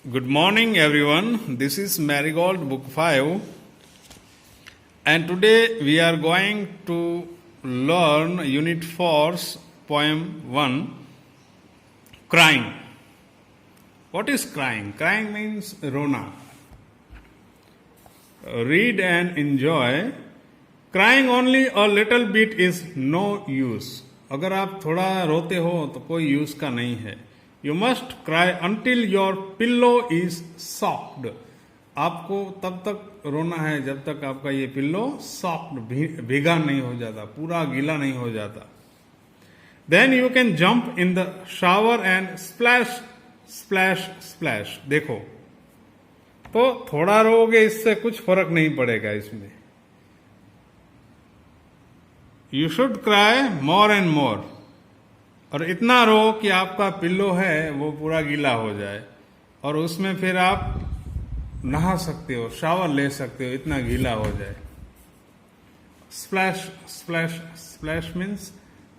Good morning, everyone. This is Marigold Book 5, and today we are going to learn Unit 4's Poem 1, Crying. What is crying? Crying means rona. Read and enjoy. Crying only a little bit is no use. अगर आप थोड़ा रोते हो तो कोई use का नहीं है. You must cry until your pillow is soaked. आपको तब तक रोना है जब तक आपका ये पिल्लो सॉफ्ट भीगा नहीं हो जाता, पूरा गीला नहीं हो जाता. Then you can jump in the shower and splash, splash, splash. देखो, तो थोड़ा रोगे इससे कुछ फर्क नहीं पड़ेगा इसमें. You should cry more and more. और इतना रो कि आपका पिल्लो है वो पूरा गीला हो जाए और उसमें फिर आप नहा सकते हो, शावर ले सकते हो, इतना गीला हो जाए. स्प्लैश स्प्लैश स्प्लैश मीन्स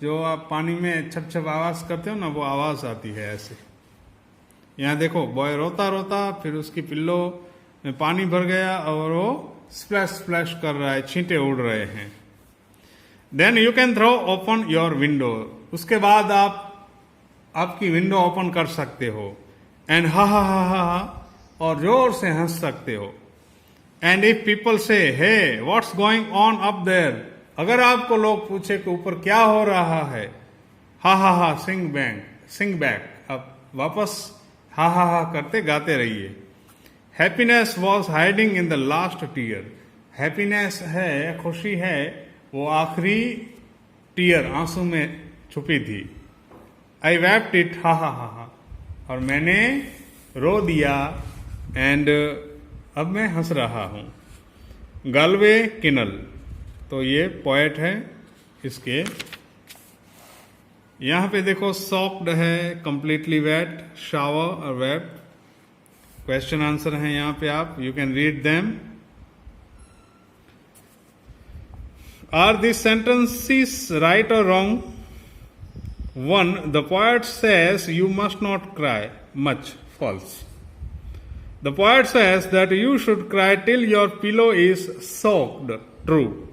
जो आप पानी में छप छप आवाज करते हो ना, वो आवाज आती है ऐसे. यहाँ देखो, बॉय रोता रोता फिर उसकी पिल्लो में पानी भर गया और वो स्प्लैश स्प्लैश कर रहा है, छींटे उड़ रहे हैं. Then you can throw open your window. उसके बाद आप आपकी विंडो ओपन कर सकते हो. एंड हा हा हा हा और जोर से हंस सकते हो. And if people say hey what's going on up there, अगर आपको लोग पूछे कि ऊपर क्या हो रहा है, हा हा हा सिंग बैक, अब वापस हा हा हा करते गाते रहिए. Happiness was hiding in the last tear. Happiness है, खुशी है, वो आखिरी टीयर आंसू में छुपी थी. आई वेप्ट इट, हा हा हा हा, और मैंने रो दिया. एंड अब मैं हंस रहा हूं. गाल्वे किनल, तो ये पोएट है. इसके यहां पे देखो, सॉक्ड है, कंप्लीटली वेट, शावर और वेट. क्वेश्चन आंसर है यहां पे, आप you can read them. Are these sentences right or wrong? 1. The poet says you must not cry much. False. The poet says that you should cry till your pillow is soaked. True.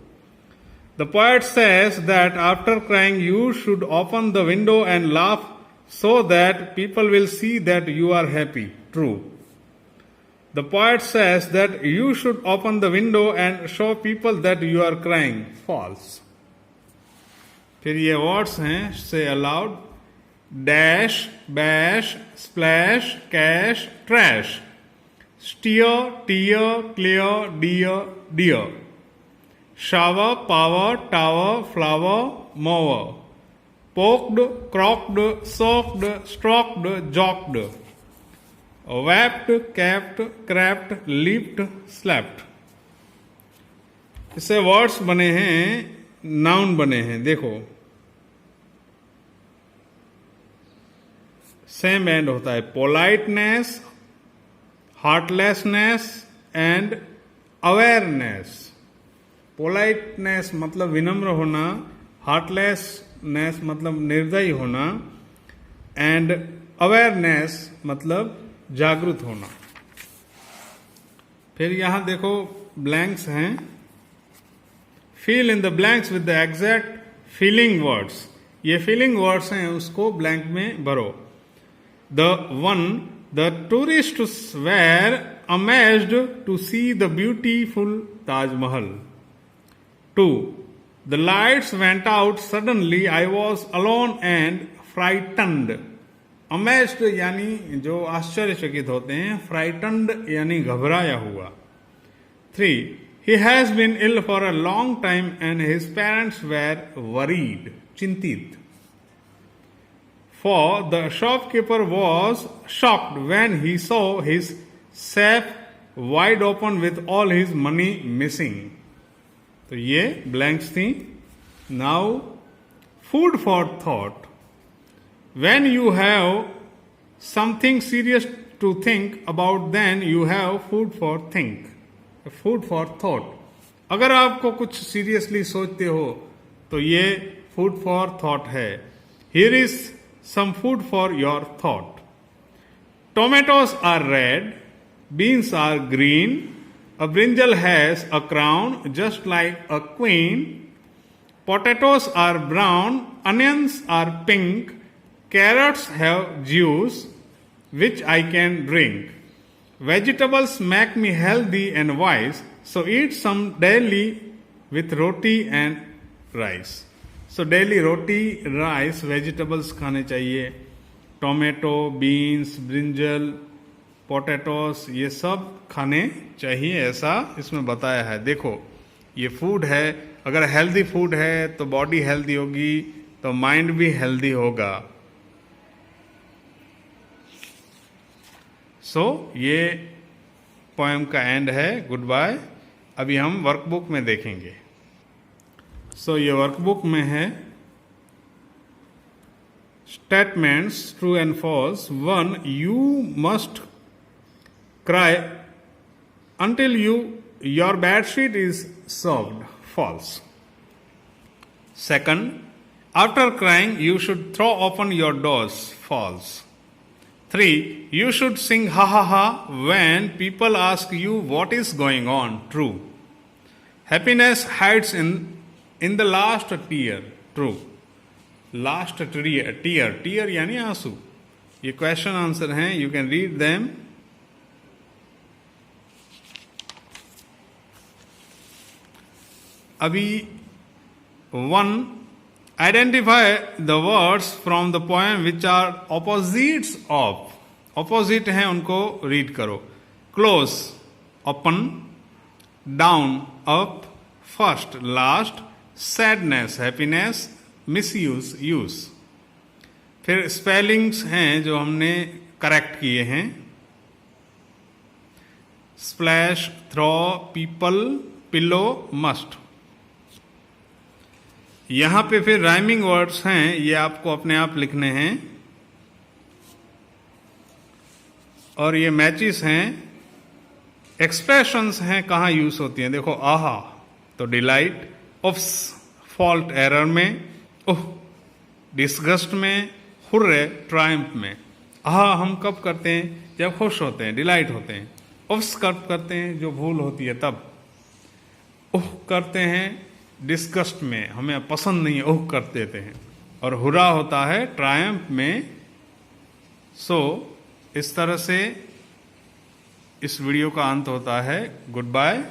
The poet says that after crying you should open the window and laugh so that people will see that you are happy. True. The poet says that you should open the window and show people that you are crying. False. फिर ये words हैं, say aloud. Dash, bash, splash, cash, trash. Steer, tear, clear, dear, dear. Shower, power, tower, flower, mower. Poked, crocked, soaked, stroked, joked. Wrapped, capped, crapped, leaped, slapped. इससे words बने हैं, noun बने हैं. देखो, same end होता है. Politeness, heartlessness and awareness. Politeness मतलब विनम्र होना, हार्टलेसनेस मतलब निर्दयी होना, एंड अवेयरनेस मतलब जागरूक होना. फिर यहां देखो ब्लैंक्स हैं. Fill in the blanks with the exact feeling words. ये फीलिंग वर्ड्स हैं, उसको ब्लैंक में भरो. The tourists were amazed to see the beautiful Taj Mahal. 2. The lights went out suddenly, I was alone and frightened. Amazed यानी जो आश्चर्यचकित होते हैं, फ्राइटन्ड यानी घबराया हुआ. 3. He has been ill for a long time and his parents were worried, चिंतित. 4. The shopkeeper was shocked when he saw his safe wide open with all his money missing. तो ये ब्लैंक्स थी. Now, food for thought. When you have something serious to think about, then you have food for think. Food for thought. अगर आपको कुछ seriously सोचते हो तो ये food for thought है. Here is some food for your thought. tomatoes are red, beans are green, a brinjal has a crown just like a queen, potatoes are brown, onions are pink, carrots have juice which I can drink. Vegetables make me healthy and wise, so eat some daily with roti and rice. So daily roti, rice, vegetables खाने चाहिए. Tomato, beans, brinjal, potatoes, ये सब खाने चाहिए, ऐसा इसमें बताया है. देखो ये फूड है, अगर हेल्दी फूड है तो बॉडी हेल्दी होगी, तो माइंड भी हेल्दी होगा. सो ये पोएम का एंड है. Good bye. अभी हम वर्कबुक में देखेंगे. सो ये वर्कबुक में है statements true and false. 1. You must cry until your bed sheet is served. False. 2. After crying you should throw open your doors. False. 3. You should sing ha ha ha when people ask you what is going on. True. Happiness hides in the last tear. True. Last tear यानी आंसू. ये question answer हैं, you can read them. अभी 1. Identify the words from the poem which are opposites of. Opposite हैं उनको read करो. Close, open, down, up, first, last, sadness, happiness, misuse, use. फिर spellings हैं जो हमने करेक्ट किए हैं. Splash, throw, people, pillow, must. यहां पे फिर राइमिंग वर्ड्स हैं, ये आपको अपने आप लिखने हैं. और ये मैचेस हैं. एक्सप्रेशंस हैं, कहाँ यूज होती हैं. देखो आहा तो डिलाइट, उफ्स फॉल्ट एरर में, ओह डिस्गस्ट में, हुर्रे ट्रायम्फ में. आहा हम कब करते हैं, जब खुश होते हैं, डिलाइट होते हैं. उफ्स कब करते हैं, जो भूल होती है तब. ओह करते हैं डिस्गस्ट में, हमें पसंद नहीं है, ओह कर देते हैं. और हुर्रा होता है ट्रायम्फ में. सो इस तरह से इस वीडियो का अंत होता है. Good bye.